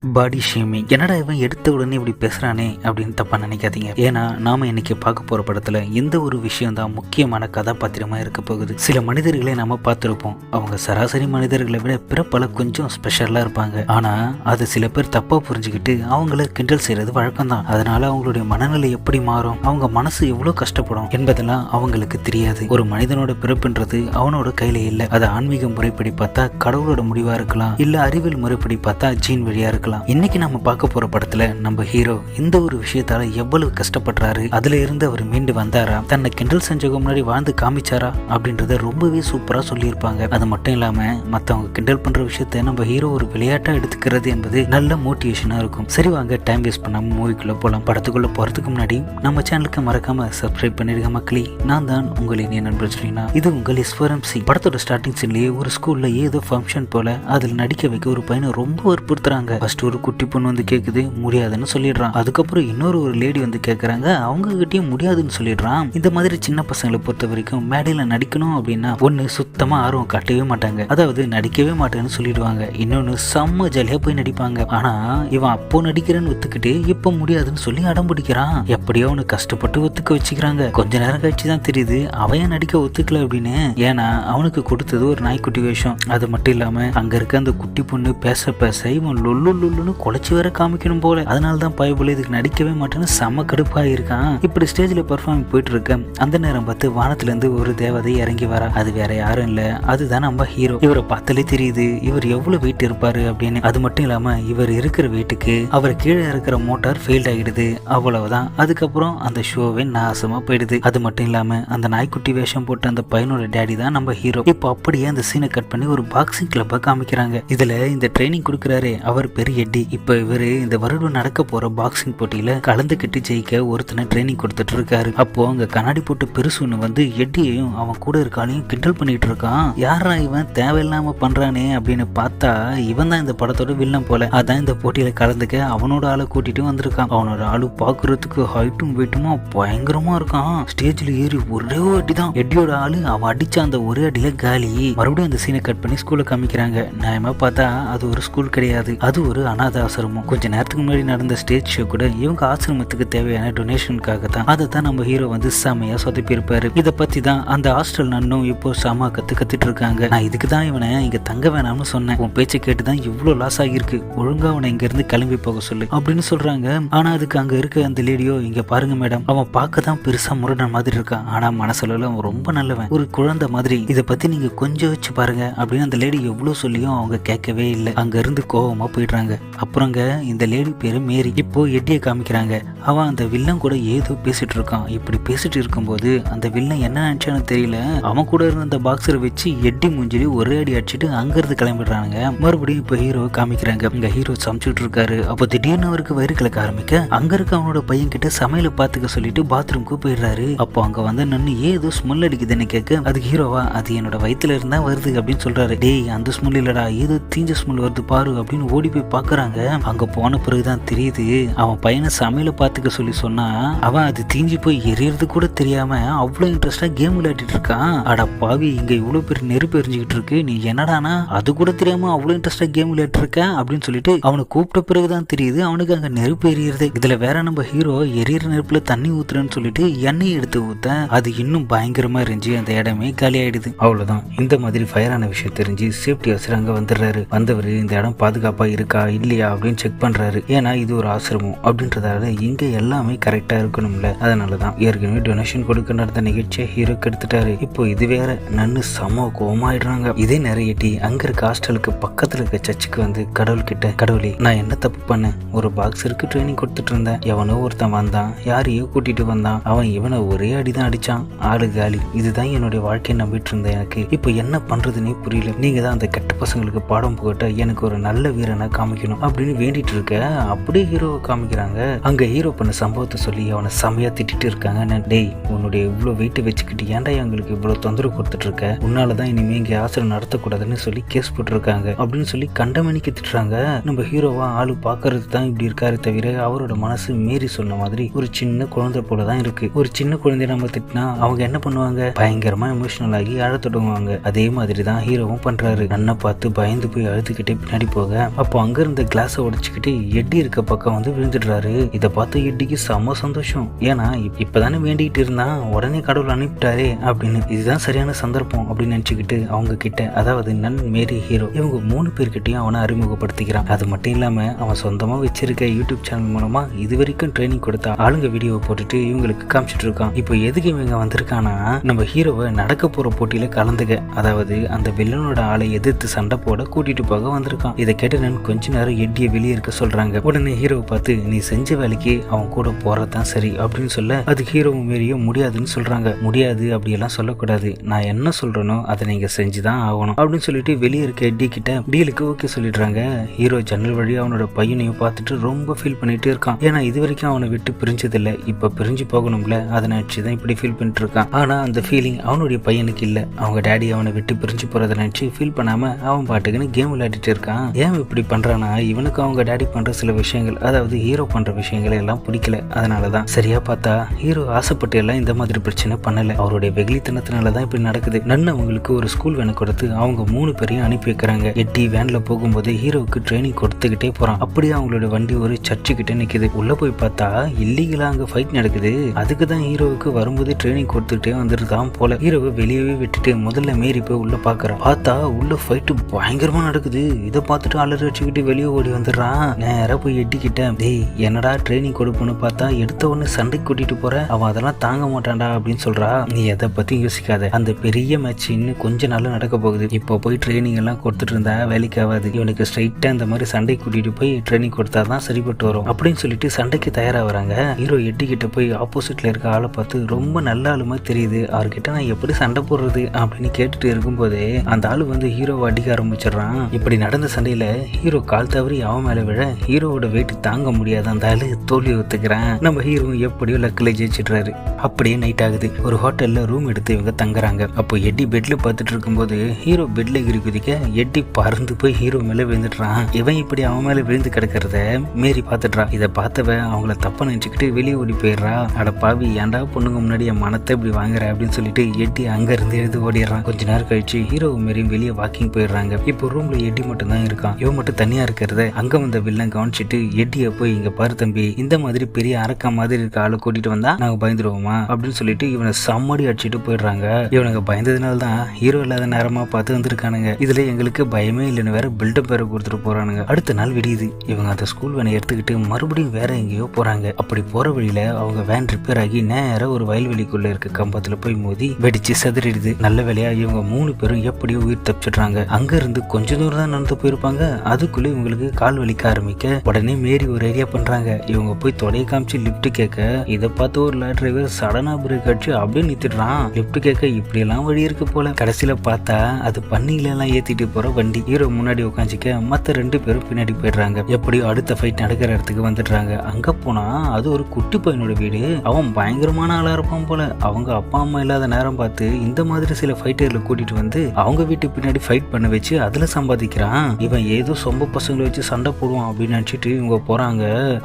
Body shaming. என்னடா இவன் எடுத்த உடனே இப்படி பேசுறானே அப்படின்னு தப்பா நினைக்காதீங்க. ஏன்னா நாம இன்னைக்கு பார்க்க போற படத்துல எந்த ஒரு விஷயம் தான் முக்கியமான கதாபாத்திரமா இருக்க போகுது. சில மனிதர்களை நாம பார்த்திருப்போம். அவங்க சராசரி மனிதர்களை விட பிறப்பல கொஞ்சம் ஸ்பெஷலா இருப்பாங்க. ஆனா அது சில பேர் தப்பா புரிஞ்சுக்கிட்டு அவங்கள கிண்டல் செய்யறது வழக்கம் தான். அதனால அவங்களுடைய மனநிலை எப்படி மாறும், அவங்க மனசு எவ்வளவு கஷ்டப்படும் என்பதெல்லாம் அவங்களுக்கு தெரியாது. ஒரு மனிதனோட பிறப்புன்றது அவனோட கையில இல்ல. அது ஆன்மீக முறைப்படி பார்த்தா கடவுளோட முடிவா இருக்கலாம், இல்ல அறிவியல் முறைப்படி பார்த்தா ஜீன் வழியா இருக்கலாம். இன்னைக்கு நம்ம பார்க்க போற படத்துல நம்ம ஹீரோ இந்த ஒரு விஷயத்தால எவ்வளவு கஷ்டப்படுறாரு, அதுல இருந்து அவர் மீண்டு வந்தாரா, தன்னை கிண்டல் செஞ்சவங்க முன்னாடி வாழ்ந்து காமிச்சாரா அப்படின்றத ரொம்பவே சூப்பரா சொல்லியிருப்பாங்க. அது மட்டும் இல்லாம மத்தவங்க கிண்டல் பண்ற விஷயத்த நம்ம ஹீரோ ஒரு விளையாட்டா எடுத்துக்கிறது என்பது நல்ல மோட்டிவேஷனா இருக்கும். சரி வாங்க டைம் வேஸ்ட் பண்ணாம மூவிக்குள்ள போலாம். படத்துக்குள்ள போறதுக்கு முன்னாடி நம்ம சேனலுக்கு மறக்காம சப்ஸ்கிரைப் பண்ணிடுங்க மக்களே. நான் தான் உங்களின் நண்பர் ஸ்ரீனா. இது உங்கள் எஸ்வரம்சி. படத்தோட ஸ்டார்டிங் சீன்லயே ஒரு ஸ்கூல்ல ஏதோ ஃபங்க்ஷன் போல அதில் நடிக்க வைக்க ஒரு பையனை ரொம்ப வற்புறுத்துறாங்க. ஃபர்ஸ்ட் ஒரு குட்டி பொண்ணு வந்து கேக்குது, முடியாதுன்னு சொல்லிடுறான். அதுக்கப்புறம் ஒரு லேடி வந்து கேட்கறாங்க, அவங்க கிட்டயும் முடியாதுன்னு சொல்லிடுறான். இந்த மாதிரி சின்ன பசங்களை பொறுத்த வரைக்கும் மேடையில நடிக்கணும் அப்படின்னா ஒண்ணு சுத்தமா ஆர்வம் காட்டவே மாட்டாங்க, அதாவது நடிக்கவே மாட்டேன்னு சொல்லிடுவாங்க. இன்னொன்னு செம்ம ஜாலியா போய் நடிப்பாங்க. ஆனா இவன் அப்போ நடிக்கிறேன்னு ஒத்துக்கிட்டு இப்ப முடியாதுன்னு சொல்லி அடம் பிடிக்கிறான். எப்படியோ அவனு கஷ்டப்பட்டு ஒத்துக்க வச்சுக்கிறாங்க. கொஞ்ச நேரம் கழிச்சு தான் தெரியுது அவன் ஏன் நடிக்க ஒத்துக்கல அப்படின்னு. ஏன்னா அவனுக்கு கொடுத்தது ஒரு நாய்க்குட்டி வேஷம். அது மட்டும் இல்லாம அங்க இருக்க அந்த குட்டி பொண்ணு பேச பேச இவன் லொல்லுன்னு குலைச்சி வேற காமிக்கணும் போல. அதனாலதான் பயபுல இதுக்கு நடிக்கவே மாட்டேன்னு செம்ம கடுப்பா இருக்கான். இப்படி ஸ்டேஜ்ல பெர்ஃபார்ம் போயிட்டு இருக்க அந்த நேரம் பார்த்து வானத்துல இருந்து ஒரு தேவதை இறங்கி வரா. அது வேற யாரும் இல்ல, அதுதான் நம்ம ஹீரோ. இவரை பார்த்தாலே தெரியுது இவர் எவ்வளவு வெயிட் இருப்பாரு அப்படின்னு. அது மட்டும் இல்லாம இவர் இருக்கிற வெயிட்டுக்கு அவர் கீழே இருக்கிற மோட்டார் ஃபெயில்ட் ஆகிடுது. அவ்வளவுதான். அதுக்கப்புறம் அந்த ஷோவே நாசமா போயிடுது. அது மட்டும் இல்லாம அந்த நாய்க்குட்டி வேஷம் போட்டு அந்த பையனோட டேடி தான் நம்ம ஹீரோ. இப்போ அப்படியே அந்த சீனை கட் பண்ணி ஒரு பாக்ஸிங் கிளப்ப காமிக்கிறாங்க. இதுல இந்த ட்ரைனிங் கொடுக்குறாரு அவர் பெரிய எட்டி. இப்ப இவரு இந்த வருடம் நடக்க போற பாக்ஸிங் போட்டியில கலந்துக்கிட்டு ஜெயிக்க ஒருத்தனை ட்ரைனிங் கொடுத்துட்டு இருக்காரு. அப்போ அங்க கண்ணாடி போட்டு பெருசுன்னு வந்து எட்டியையும் அவன் கூட இருக்காளையும் கிண்டல் பண்ணிட்டு இருக்கான். யாரா இவன் தேவையில்லாம பண்றானே அப்படின்னு பார்த்தா இவன் தான் இந்த படத்தோட வில்லன் போல. அதான் இந்த போட்டியில கலந்துக்க அவனோட ஆளை கூட்டிட்டு வந்திருக்கான். அவனோட ஆளு பாக்குறதுக்கு ஹைட்டும் வெயிட்டுமா பயங்கரமா இருக்கான். ஸ்டேஜ்ல ஏறி ஒரே அடி தான். எட்டியோட ஆளு அவன் அடிச்ச அந்த ஒரே அடியில காலி. மறுபடியும் அந்த சீனை கட் பண்ணி ஸ்கூல்ல காமிக்கிறாங்க. நியாயமா பார்த்தா அது ஒரு ஸ்கூல் கிடையாது, அது ஒரு அனாத ஆசிரமம். கொஞ்ச நேரத்துக்கு முன்னாடி நடந்த ஸ்டேஜ் ஷோ கூட இவங்க ஆசிரமத்துக்கு தேவையான டொனேஷனுக்காக தான். அதை தான் நம்ம ஹீரோ வந்து செமையா சொதப்பி இருப்பாரு. இதை பத்தி தான் அந்த ஹாஸ்டல் நன்னும் இப்போ செம கத்துட்டு இருக்காங்க. நான் இதுக்கு தான் இவனை இங்க தங்க வேணாம்னு சொன்னேன், உன் பேச்சை கேட்டுதான் இவ்வளவு லாஸ் ஆகிருக்கு, ஒழுங்கா அவனை இங்க இருந்து கிளம்பி போக சொல்லு அப்படின்னு சொல்றாங்க. ஆனா அதுக்கு அங்க இருக்க அந்த லேடியோ, இங்க பாருங்க மேடம், அவன் பார்க்க தான் பெருசா முரடன் மாதிரி இருக்கான், ஆனா மனசுல அவன் ரொம்ப நல்லவன், ஒரு குழந்தை மாதிரி, இதை பத்தி நீங்க கொஞ்சம் வச்சு பாருங்க அப்படின்னு அந்த லேடி எவ்வளவு சொல்லியும் அவங்க கேட்கவே இல்லை. அங்க இருந்து கோவமா போயிடுறாங்க. அப்புறங்க இந்த லேடி பேரு மேரி. இப்போ எட்டியை காமிக்கிறாங்க. அவன் அந்த வில்லன் கூட ஏதோ பேசிட்டு இருக்கான். இப்படி பேசிட்டு இருக்கும்போது அந்த வில்லன் என்ன நினைச்சான்னு தெரியல, அவன் கூட இருந்த அந்த பாக்ஸரை வச்சு எட்டி மூஞ்சிலி ஒரே அடி அடிச்சுட்டு அங்க இருந்து கிளம்பிடுறாங்க. மறுபடியும் இப்ப ஹீரோவை காமிக்கிறாங்க. இங்க ஹீரோ சமைச்சுட்டு இருக்காரு. அப்போ திடீர்னு அவருக்கு வயிறு கலக்க ஆரம்பிக்க அங்க இருக்க அவனோட பையன் கிட்ட சமையல பாத்துக்க சொல்லிட்டு பாத்ரூம்க்கு போயிடுறாரு. அப்போ அங்க வந்து நின்று ஏதோ ஸ்மெல் அடிக்குதுன்னு கேட்க அதுக்கு ஹீரோவா, அது என்னோட வயிற்றுல இருந்தா வருது அப்படின்னு சொல்றாரு. டேய் அந்த ஸ்மெல் இல்லடா, ஏதோ தீஞ்ச ஸ்மெல் வருது பாரு அப்படின்னு ஓடி போய் பாக்குறாங்க. அங்க போன பிறகுதான் தெரியுது அவன் பையனை சமையல பாத்துக்க சொல்லி சொன்னா அவன் அது தீஞ்சி போய் எரியறது கூட தெரியாம அவ்வளவு இன்ட்ரெஸ்டா கேம் விளையாடிட்டு இருக்கான். அட பாவி, இங்க இவ்வளவு பேர் நெருப்பு எரிஞ்சுக்கிட்டு இருக்கு, நீ என்னடானா அது கூட தெரியாம அவ்வளவு இன்ட்ரெஸ்டா கேம் விளையாட்டு இருக்க அப்படின்னு சொல்லிட்டு அவனை கூப்பிட்ட பிறகுதான் தெரியுது அவனுக்கு அங்க நெருப்பு எரியறது. இதுல வேற நம்ம ஹீரோ எரியற நெருப்புல தண்ணி ஊத்துறேன்னு சொல்லிட்டு எண்ணெய் எடுத்து ஊத்த அது இன்னும் பயங்கரமா இருந்துச்சு. அந்த இடமே காலி ஆயிடுது. அவ்வளவுதான். இந்த மாதிரி ஃபயரான விஷயம் தெரிஞ்சு சேஃப்டி ஆஃபீஸர் அங்க வந்துடுறாரு. வந்தவர் இந்த இடம் பாதுகாப்பா இருக்கா இல்லையா அப்படின்னு செக் பண்றாரு. ஏன்னா இது ஒரு ஆசிரமம் அப்படின்றதால இங்க எல்லாமே கரெக்டா இருக்கணும்ல. அதனாலதான் ஏற்கனவே டொனேஷன் கொடுக்க நடந்த நிகழ்ச்சியை ஹீரோ கெடுத்துட்டாரு. இப்போ இது வேற நன்னு சம கோமாயிடுறாங்க. இதே நிறையட்டி அங்க இருக்க ஹாஸ்டலுக்கு பக்கத்துல இருக்க சர்ச்சுக்கு வந்து கடவுள் கிட்ட, கடவுளே நான் என்ன தப்பு பண்ணேன், ஒரு பாக்ஸருக்கு ட்ரைனிங் கொடுத்துட்டு இருந்தேன், எவனோ ஒருத்தன் வந்தான், யாரையோ கூட்டிட்டு வந்தான், அவன் இவனை ஒரே அடிதான் அடிச்சான், ஆளு காலி, இதுதான் என்னுடைய வாழ்க்கையை நம்பிட்டு இருந்தேன், எனக்கு இப்போ என்ன பண்றதுன்னே புரியல, நீங்க தான் அந்த கெட்ட பசங்களுக்கு பாடம் போட்ட எனக்கு ஒரு நல்ல வீரனை காமிக்கணும் அப்படின்னு வேண்டிட்டு இருக்க. அப்படியே ஹீரோவை காமிக்கிறாங்க. அங்க ஹீரோ பண்ண சம்பவத்தை சொல்லி அவனை செமையா திட்டிட்டு இருக்காங்க. டேய் உன்னுடைய இவ்வளவு வெயிட் வச்சுக்கிட்டு ஏன்டா எங்களுக்கு இவ்வளவு தொந்தரவு கொடுத்துட்டு இருக்க, உன்னாலதான் இனிமே இங்க ஆசிரியர் நடத்தக்கூடாதுன்னு சொல்லி கேஸ் போட்டிருக்காங்க அப்படின்னு சொல்லி கண்டமணிக்கு திட்டுறாங்க. நம்ம ஹீரோவா ஆளு பாக்குறது தான் இப்படி இருக்காரு தவிர அவரோட மனசு மீறி சொன்ன மாதிரி ஒரு சின்ன குழந்தை போலதான் இருக்கு. ஒரு சின்ன குழந்தைய நம்ம திட்டினா அவங்க என்ன பண்ணுவாங்க, பயங்கரமா எமோஷனல் ஆகி அழ தொடங்குவாங்க. அதே மாதிரி தான் ஹீரோவும் பண்றாரு. நன்ன பார்த்து பயந்து போய் அழுதுகிட்டே பின்னாடி போக அப்போ அங்க இருந்த கிளாஸை உடைச்சுக்கிட்டு எட்டி இருக்க பக்கம் வந்து விழுந்துடுறாரு. இதை பார்த்து எட்டிக்கு செம்ம சந்தோஷம். ஏன்னா இப்பதானே வேண்டிக்கிட்டு இருந்தான், உடனே கடவுள் அனுப்பிட்டாரே அப்படின்னு. இதுதான் சரியான சந்தர்ப்பம் அப்படின்னு நினைச்சுக்கிட்டு அவங்க கிட்ட, அதாவது நன், மேரி, ஹீரோ இவங்க 3 பேர்கிட்டையும் அவனை அறிமுகப்படுத்திக்கிறான். அது மட்டும் இல்லாம அவன் சொந்தமா வச்சிருக்க யூடியூப் சேனல் மூலமா இது வரைக்கும் ட்ரைனிங் கொடுத்த ஆளுங்க வீடியோவை போட்டுட்டு இவங்களுக்கு காமிச்சிட்டு இருக்கான். இப்போ எதுக்கு இவங்க வந்திருக்கானா, நம்ம ஹீரோவை நடக்க போற போட்டியில கலந்துக்க, அதாவது அந்த வில்லனோட ஆளை எதிர்த்து சண்டை போட கூட்டிட்டு போக வந்திருக்கான். இதை கேட்டு நான் கொஞ்ச நேரம் எட்டியை வெளியே இருக்க சொல்றாங்க. உடனே ஹீரோவை பார்த்து, நீ செஞ்ச வேலைக்கு அவன் கூட போறதான் சரி அப்படின்னு சொல்ல, அது ஹீரோவும் மீறியும் முடியாதுன்னு சொல்றாங்க. முடியாது அப்படியெல்லாம் சொல்லக்கூடாது, நான் என்ன சொல்றேனோ அதை நீங்க செஞ்சுதான் ஆகணும் அப்படின்னு சொல்லிட்டு வெளியே இருக்க எட்டி கிட்ட டீலுக்கு ஓகே சொல்லிடுறாங்க. ஹீரோ ஜன்னல் வழியா அவனோட பையனையும் பார்த்துட்டு ரொம்ப ஃபீல் பண்ணிட்டு இருக்கான். ஏன்னா இது வரைக்கும் அவனை விட்டு பிரிஞ்சதில்லை, இப்ப பிரிஞ்சு போகணும்ல, அதை நினைச்சுதான் இப்படி ஃபீல் பண்ணிட்டு இருக்கான். ஆனா அந்த ஃபீலிங் அவனுடைய பையனுக்கு இல்ல. அவங்க டேடி அவனை விட்டு பிரிஞ்சு போறதை நினைச்சு ஃபீல் பண்ணாம அவன் பாட்டுக்குன்னு கேம் விளையாடிட்டு இருக்கான். ஏன் இப்படி பண்றானா, இவனுக்கு அவங்க டேடி பண்ற சில விஷயங்கள், அதாவது ஹீரோ பண்ற விஷயங்கள் எல்லாம் பிடிக்கல. அதனாலதான் சரியா பார்த்தா ஹீரோ ஆசைப்பட்டு எல்லாம் இந்த மாதிரி பிரச்சனை பண்ணல, அவருடைய வெகுளித்தனத்தினாலதான் இப்படி நடக்குது. நன்னு அவங்களுக்கு ஒரு ஸ்கூல் வேனை கொடுத்து அவங்க 3 பேரையும் அனுப்பி வைக்கிறாங்க. எட்டி வேன்ல போகும்போது ஹீரோவுக்கு ட்ரைனிங் கொடுத்துக்கிட்டே போறான். அப்படியே அவங்களோட வண்டி ஒரு சர்ச்சு கிட்ட நிக்குது. உள்ள போய் பார்த்தா இல்லீகலா அங்க ஃபைட் நடக்குது. அதுக்குதான் ஹீரோவுக்கு வரும்போது ட்ரைனிங் கொடுத்துட்டே வந்துருதான் போல. ஹீரோவை வெளியவே விட்டுட்டு முதல்ல மேரி போய் உள்ள பாக்குறான். பார்த்தா உள்ள ஃபைட் பயங்கரமா நடக்குது. இதை பார்த்துட்டு அலறி வச்சுக்கிட்டு வெளியே ஓடி வந்துடுறான். நேரா போய் எட்டிக்கிட்ட, டேய் என்னடா ட்ரைனிங் கொடுப்போன்னு பார்த்தா எடுத்த உடனே சண்டைக்கு கூட்டிட்டு போற, அவன் அதெல்லாம் தாங்க மாட்டான்டா அப்படின்னு சொல்றா. நீ எதை பத்தி யோசிக்காத, அந்த பெரிய மேட்ச் இன்னும் கொஞ்ச நாள் நடக்க போகுது. இப்போ போய் ட்ரைனிங் எல்லாம் கொடுத்துட்டு இருந்தா வேலைக்கு ஆகாது. இவனுக்கு ஸ்ட்ரைட்டா இந்த மாதிரி சண்டைக்கு கூட்டிட்டு போய் ட்ரைனிங் கொடுத்தாதான் சரிப்பட்டு வரும் அப்படின்னு சொல்லிட்டு சண்டைக்கு தயாரா வராங்க. ஹீரோ எட்டிக்கிட்ட போய் ஆப்போசிட்ல இருக்க ஆளை பார்த்து ரொம்ப நல்ல ஆளுமா தெரியுது, அவர்கிட்ட நான் எப்படி சண்டை போடுறது அப்படின்னு கேட்டுட்டு இருக்கும்போதே அந்த ஆளு வந்து ஹீரோவை அடிக்க ஆரம்பிச்சிடறான். இப்படி நடந்த சண்டையில ஹீரோ கால் தவறி அவன் மேல விழ ஹீரோவோட வெயிட் தாங்க முடியாத அந்த ஆளு தோல்வி ஒத்துக்கிறான். நம்ம ஹீரோ எப்படியோ லக்கில ஜெயிச்சிடுறாரு. அப்படியே நைட் ஆகுது. ஒரு ஹோட்டல்ல ரூம் எடுத்து இவங்க தங்குறாங்க. அப்போ எட்டி பெட்ல பார்த்துட்டு இருக்கும்போது ஹீரோ பெட்ல எகிரி குதிக்க எட்டி பறந்து போய் ஹீரோ மேல விழுந்துடுறான். இவன் இப்படி அவன் மேல விழுந்து கிடக்கிறத மேரி பார்த்துடுறான். இதை பார்த்தவ அவங்கள தப்பா நினைச்சுக்கிட்டு வெளியே ஓடி போயிடுறா. அட பாவி, ஏன்டா பொண்ணுங்க முன்னாடி என் மனத்தை இப்படி வாங்குற அப்படின்னு சொல்லிட்டு எட்டி அங்க இருந்து எழுந்து ஓடிடுறான். கொஞ்ச நேரம் கழிச்சு ஹீரோவும் மேரியும் வெளியே வாக்கிங் போயிடுறாங்க. இப்போ ரூம்ல எட்டி மட்டும் தான் இருக்கான். இவன் மட்டும் தனியா இருக்கிறத அங்க வந்த வில்லன் கவனிச்சுட்டு எட்டியை போய், இங்க பாரு தம்பி, இந்த மாதிரி பெரிய அரக்கா மாதிரி இருக்க ஆளை கூட்டிட்டு வந்தா நாங்க பயந்துருவோமா அப்படின்னு சொல்லிட்டு இவனை சம்மடி அடிச்சுட்டு போயிடுறாங்க. இவனுக்கு பயந்ததுனால தான் ஹீரோ இல்லாத நேரமா பார்த்து வந்திருக்கானுங்க. இதுல எங்களுக்கு பயமே இல்லைன்னு வேற பில்டப் வேற கொடுத்துட்டு போறானுங்க. அடுத்த நாள் விடியுது. இவங்க அந்த ஸ்கூல் வேனை எடுத்துக்கிட்டு மறுபடியும் வேற எங்கேயோ போறாங்க. அப்படி போற வழியில அவங்க வேன் ரிப்பேர் ஆகி நேரம் ஒரு வயல்வெளிக்குள்ள இருக்க கம்பத்துல போய் மோதி வெடிச்சு சதுரிடுது. நல்ல வேலையா இவங்க 3 பேரும் எப்படியோ உயிர் தப்பிச்சிடுறாங்க. அங்க இருந்து கொஞ்ச தூரம் தான் நடந்து போயிருப்பாங்க. அதுக்குள்ள இவங்களுக்கு கால் வலிக்க ஆரம்பிக்க உடனே மேரி ஒரு ஐடியா பண்றாங்க. இவங்க போய் தொடைய காமிச்சு லிப்ட் கேட்க, இதை பார்த்து ஒரு டிரைவர் சடனா பிரேக் அடிச்சு அப்படியே நிறுத்திடுறான். லிப்ட் கேட்க இப்படி எல்லாம் வழி இருக்கு போல. கடைசியில பார்த்தா அது பண்ணில எல்லாம் ஏத்திட்டு போற வண்டி. ஹீரோ முன்னாடி உட்காந்துக்க மத்த 2 பேரும் பின்னாடி போயிடுறாங்க. எப்படியோ அடுத்த ஃபைட் நடக்கிற இடத்துக்கு வந்துடுறாங்க. அங்க போனா அது ஒரு குட்டி பையனோட வீடு. அவன் பயங்கரமான ஆளா இருப்பான் போல. அவங்க அப்பா அம்மா இல்லாத நேரம் பார்த்து இந்த மாதிரி சில ஃபைட்டர்களை கூட்டிட்டு வந்து அவங்க வீட்டுக்கு பின்னாடி ஃபைட் பண்ண வச்சு அதுல சம்பாதிக்கிறான். இவன் ஏதோ சொம்ப பசங்களை வச்சு சண்டை போடுவான் அப்படின்னு நினைச்சிட்டு இவங்க போறாங்க.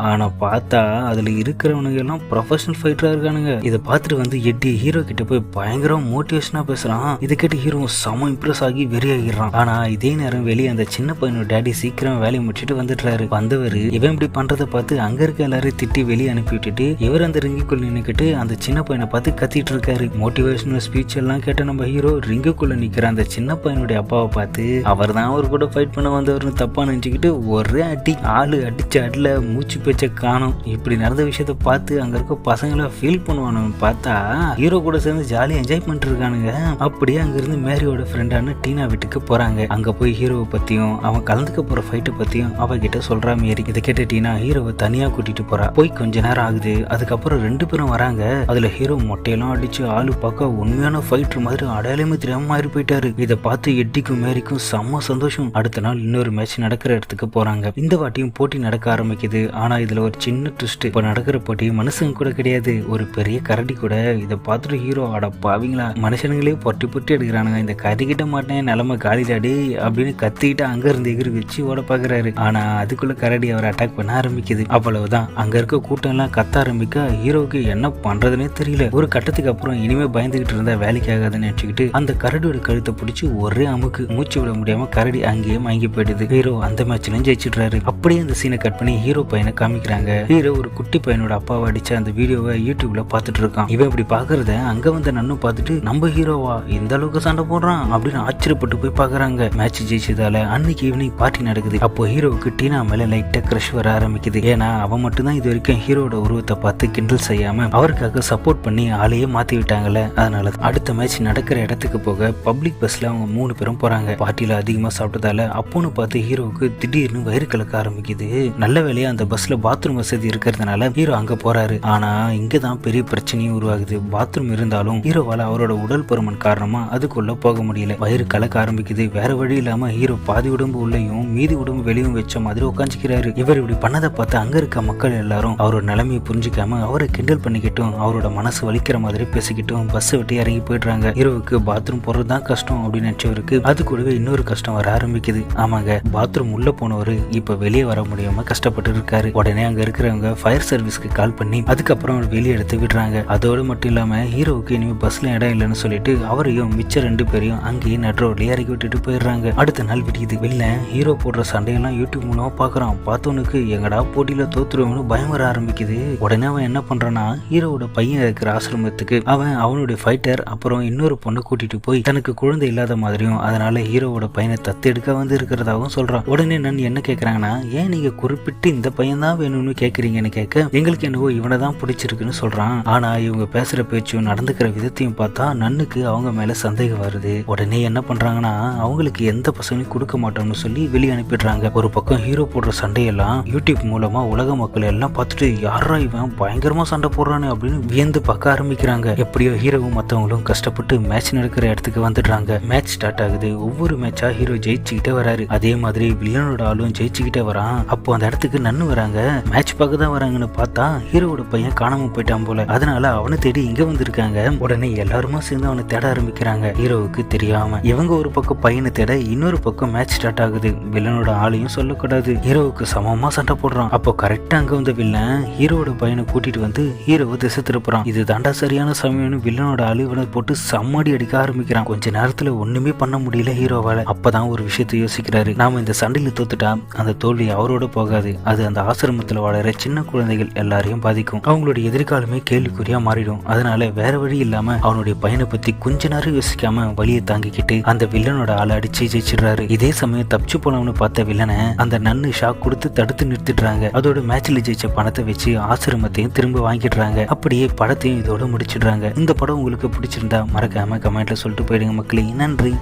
ஆனா பார்த்தா அதுல இருக்கிறவனுங்க எல்லாம் ப்ரொஃபஷனல் ஃபைட்டரா இருக்கானுங்க. இதை பார்த்துட்டு வந்து எட்டி ஹீரோ கிட்ட போய் பயங்கரம் மோட்டிவேஷனா பேசுறான். இதை கேட்டு ஹீரோ செம இம்ப்ரெஸ் ஆகி வெறியாகிடுறான். ஆனா இதே நேரம் வெளியே அந்த சின்ன பையனோட டேடி சீக்கிரம் வேலையை முடிச்சுட்டு வந்துடுறாரு. வந்தவர் இவன் இப்படி பண்றதை பார்த்து அங்க இருக்க எல்லாரும் திட்டி வெளியே அனுப்பி விட்டுட்டு இவர் அந்த ரிங்குக்குள்ள நின்னுக்கிட்டு அந்த சின்ன பையனை பார்த்து கத்திட்டு இருக்காரு. மோட்டிவேஷனல் ஸ்பீச் எல்லாம் கேட்ட நம்ம ஹீரோ ரிங்குக்குள்ள நிக்கிற அந்த சின்ன பையனுடைய அப்பாவை பார்த்து அவர் தான் அவர் கூட ஃபைட் பண்ண வந்தவர்னு தப்பா நினைச்சுக்கிட்டு ஒரே அடி. ஆளு அடிச்ச அடில மூச்சு பேச்ச காணும். இப்படி நடந்த விஷயத்த பார்த்து அங்க இருக்க பசங்களை ஃபீல் பண்ணுவானு பார்த்தா ஹீரோ கூட சேர்ந்து ஜாலியா என்ஜாய் பண்ணிட்டு இருக்கானுங்க. அப்படியே அங்க இருந்து மேரியோட ஃப்ரெண்டான டீனா வீட்டுக்கு போறாங்க. அங்க போய் ஹீரோவை பத்தியும் அவன் கலந்துக்க போற ஃபைட்டை பத்தியும் அவகிட்ட சொல்றா மேரி. இதை கேட்ட டீனா ஹீரோவை தனியா கூட்டிட்டு போறா. போய் கொஞ்ச நேரம் ஆகுது. அதுக்கப்புறம் 2 பேரும் வராங்க. அதுல ஹீரோ மொட்டையெல்லாம் அடிச்சு ஆளு பார்க்க உண்மையான ஃபைட்டர் மாதிரி அடையாளமே தெரியாம மாறி போயிட்டாரு. இதை பார்த்து எட்டிக்கும் மேரிக்கும் செம்ம சந்தோஷம். அடுத்த நாள் இன்னொரு மேட்ச் நடக்கிற இடத்துக்கு போறாங்க. இந்த வாட்டியும் போட்டி நடக்க ஆரம்பிக்குது. ஆனா இதுல ஒரு சின்ன ட்விஸ்ட். இப்ப நடக்கிற போட்டி மனுஷங்க கூட கிடையாது, ஒரு பெரிய கரடி கூட. இதை பார்த்துட்டு ஹீரோ, அட பாவீங்களா, மனுஷனுங்களே பொட்டி பொட்டி எடுக்கிறானுங்க, இந்த கறி கிட்ட மாட்டேன் நிலைமை காலிடாடி அப்படின்னு கத்திக்கிட்டு அங்க இருந்து எகிரி வச்சு ஓட பாக்குறாரு. ஆனா அதுக்குள்ள கரடி அவரை அட்டாக் பண்ண ஆரம்பிக்குது. அவ்வளவுதான், அங்க இருக்க கூட்டம் எல்லாம் கத்த ஆரம்பிக்க ஹீரோவுக்கு என்ன பண்றதுன்னே தெரியல. ஒரு கட்டத்துக்கு அப்புறம் இனிமே பயந்துகிட்டு இருந்தா வேலைக்கு ஆகாதுன்னு நினைச்சுக்கிட்டு அந்த கரடியோட கழுத்தை பிடிச்சி ஒரே அமுக்கு. மூச்சு விட முடியாம கரடி அங்கேயே மயங்கி போயிடுது. ஹீரோ அந்த மேட்ச்லயும் ஜெயிச்சிடுறாரு. அப்படியே அந்த சீனை கட் பண்ணி ஹீரோ பையனை காமிக்கிறாங்க. ஹீரோ ஒரு குட்டி பையனோட அப்பாவை அடிச்ச அந்த வீடியோவை யூடியூப்ல பாத்துட்டு இருக்கான். இவன் இப்படி பாக்குறத அங்க வந்த நன்னு பார்த்துட்டு நம்ம ஹீரோவா இந்த அளவுக்கு சண்டை போடுறான் அப்படின்னு ஆச்சரியப்பட்டு போய் பாக்குறாங்க. மேட்ச் ஜெயிச்சதால அன்னைக்கு ஈவினிங் பார்ட்டி நடக்குது. அப்போ ஹீரோவுக்கு டீனா மேல லைட்டா கிரஷ் வர ஆரம்பிக்குது. ஏன்னா அவன் மட்டும் தான் இது வரைக்கும் ஹீரோட உருவத்தை பார்த்து கிண்டல் செய்யாம அவருக்காக சப்போர்ட் பண்ணி ஆளையே மாத்தி விட்டாங்கல்ல. அதனால அடுத்த மேட்ச் நடக்கிற இடத்துக்கு போக பப்ளிக் பஸ்ல அவங்க 3 பேரும் போறாங்க. பார்ட்டியில அதிகமா சாப்பிட்டதால அப்போன்னு பார்த்து ஹீரோவுக்கு திடீர்னு வயிறு கலக்க ஆரம்பிக்குது. நல்ல வேலையா அந்த பஸ்ல பாத்ரூம் வசதி இருக்கிறதுனால ஹீரோ அங்க போறாரு. ஆனா இங்கதான் பெரிய பிரச்சனையும் உருவாகுது. பாத்ரூம் இருந்தாலும் ஹீரோவால அவரோட உடல் பருமன் காரணமா அதுக்குள்ள போக முடியல. வயிறு கலக்க ஆரம்பிக்குது. வேற வழி இல்லாம ஹீரோ பாதி உடம்பு உள்ளேயும் மீதி உடம்பு வெளியும் வச்ச மாதிரி உட்காந்துக்கிறாரு. இவர் இப்படி பண்ணதை பார்த்து அங்க இருக்க மக்கள் எல்லாரும் அவரோட நிலைமையை புரிஞ்சுக்காம அவரை கிண்டல் பண்ணிக்கிட்டும் அவரோட மனசு வலிக்கிற மாதிரி பேசிக்கிட்டும் பஸ் விட்டு இறங்கி போயிடுறாங்க. ஹீரோவுக்கு பாத்ரூம் போறதுதான் கஷ்டம் அப்படின்னு நினைச்சவருக்கு அது கூடவே இன்னொரு கஷ்டம் வர ஆரம்பிக்குது. ஆமாங்க, பாத்ரூம் உள்ள போனவரு இப்ப வெளியே வர முடியாம கஷ்டப்பட்டு இருக்காரு. உடனே அங்க இருக்கிறவங்க ஃபயர் சர்வீஸ்க்கு கால் பண்ணி அதுக்கப்புறம் வெளியே எடுத்து விடுறாங்க. அதோடு மட்டும் இல்லாம ஹீரோவுக்கு இனிமே பஸ்ல இடம் இல்லைன்னு சொல்லிட்டு அவரையும் மிச்ச 2 பேரையும் அங்கேயே நடுரோட்லயே இறக்கி விட்டுட்டு போயிடுறாங்க. அடுத்த நாள் விடியுது. வெளில ஹீரோ போடுற சண்டையெல்லாம் யூடியூப் மூலமா பாக்குறான். பார்த்தவனுக்கு எங்கடா போட்டியில தோத்துருவோம்னு பயம் வர ஆரம்பிக்குது. உடனே அவன் என்ன பண்றான்னா ஹீரோவோட பையன் இருக்கிற ஆசிரமத்துக்கு அவனுடைய ஃபைட்டர் அப்புறம் இன்னொரு பொண்ணு கூட்டிட்டு போய் தனக்கு குழந்தை இல்லாத மாதிரியும் அதனால ஹீரோவோட பையனை தத்தெடுக்க வந்து இருக்கிறதாவும் சொல்றான். உடனே நான் என்ன கேட்கறாங்கன்னா, ஏன் நீங்க குறிப்பிட்டு இந்த பையன் தான் வேணும்னு கேட்கறீங்கன்னு கேட்க எங்களுக்கு என்னவோ இவனை தான் பிடிச்சிருக்குன்னு சொல்றான். ஆனா இவங்க பேசுற பேச்சும் நடந்துக்கிற விதத்தையும் பார்த்தா நன்னுக்கு அவங்க மேல சந்தேகம் வருது. உடனே என்ன பண்றாங்கன்னா அவங்களுக்கு எந்த பசங்களையும் கொடுக்க மாட்டோம்னு சொல்லி வெளியே அனுப்பிடுறாங்க. ஒரு பக்கம் ஹீரோ போடுற சண்டையெல்லாம் யூடியூப் மூலமா உலக மக்கள் எல்லாம் பார்த்துட்டு யாரா இவன் பயங்கரமா சண்டை போடுறானு அப்படின்னு வியந்து பார்க்க ஆரம்பிக்கிறாங்க. எப்படியோ ஹீரோவும் மற்றவங்களும் கஷ்டப்பட்டு மேட்ச் நடக்கிற இடத்துக்கு வந்துடுறாங்க. மேட்ச் ஸ்டார்ட் ஆகுது. ஒவ்வொரு மேட்சா ஹீரோ ஜெயிச்சுக்கிட்டே வராரு. அதே மாதிரி வில்லனோட ஆளும் ஜெயிச்சுக்கிட்டே வரான். அப்போ அந்த இடத்துக்கு நன்னு வராங்க. மேட்ச் பார்க்க தான் வராங்கன்னு பார்த்தா ஹீரோவோட பையன் காணாம போயிட்டான் போல. அதனால அவனை தேடி இங்க வந்திருக்காங்க. உடனே எல்லாருமா சேர்ந்து அவனை தேட ஆரம்பிக்கிறாங்க. ஹீரோவுக்கு தெரியாம இவங்க ஒரு பக்கம் பையனை தேட இன்னொரு பக்கம் மேட்ச் ஸ்டார்ட் ஆகுது. வில்லனோட ஆளையும் சொல்லக்கூடாது. ஹீரோவுக்கு சமமா சண்டை போடுறான். அப்போ கரெக்டா அங்க வந்த வில்லன் ஹீரோவோட பையனை கூட்டிட்டு வந்து ஹீரோவை திசை திருப்புறான். இது தாண்டா சரியான சமயம்னு வில்லனோட ஆளு இவனை போட்டு சம்மாடி அடிக்க ஆரம்பிக்கிறான். கொஞ்ச நேரத்துல ஒண்ணுமே பண்ண முடியல ஹீரோவால. அப்பதான் ஒரு விஷயத்தை யோசிக்கிறாரு. நாம இந்த சண்டையில தோத்துட்டா அந்த தோல்வி அவரோட போகாது, அது அந்த ஆசிரமத்துல வாழற சின்ன குழந்தைகள் எல்லாரையும் பாதிக்கும். அவங்களுடைய எதிர்காலமே கேள்விக்குறியா மாறிடும். அதனால வேற வழி இல்லாம அவனுடைய பையனை பத்தி கொஞ்ச நேரம் யோசிக்காம வலியை தாங்கிக்கிட்டு அந்த வில்லனோட ஆளை அடிச்சு ஜெயிச்சிடுறாரு. இதே சமயம் தப்பிச்சு போனவனு பார்த்த வில்லனை அந்த நன்னு ஷாக் கொடுத்து தடுத்து நிறுத்திடுறாங்க. அதோட மேட்ச்ல ஜெயிச்ச பணத்தை வச்சு ஆசிரமத்தையும் திரும்ப வாங்கிடுறாங்க. அப்படியே படத்தையும் இதோட முடிச்சிடுறாங்க. இந்த படம் உங்களுக்கு பிடிச்சிருந்தா மறக்காம கமெண்ட்ல சொல்லிட்டு போயிடுங்க மக்களே. நன்றி.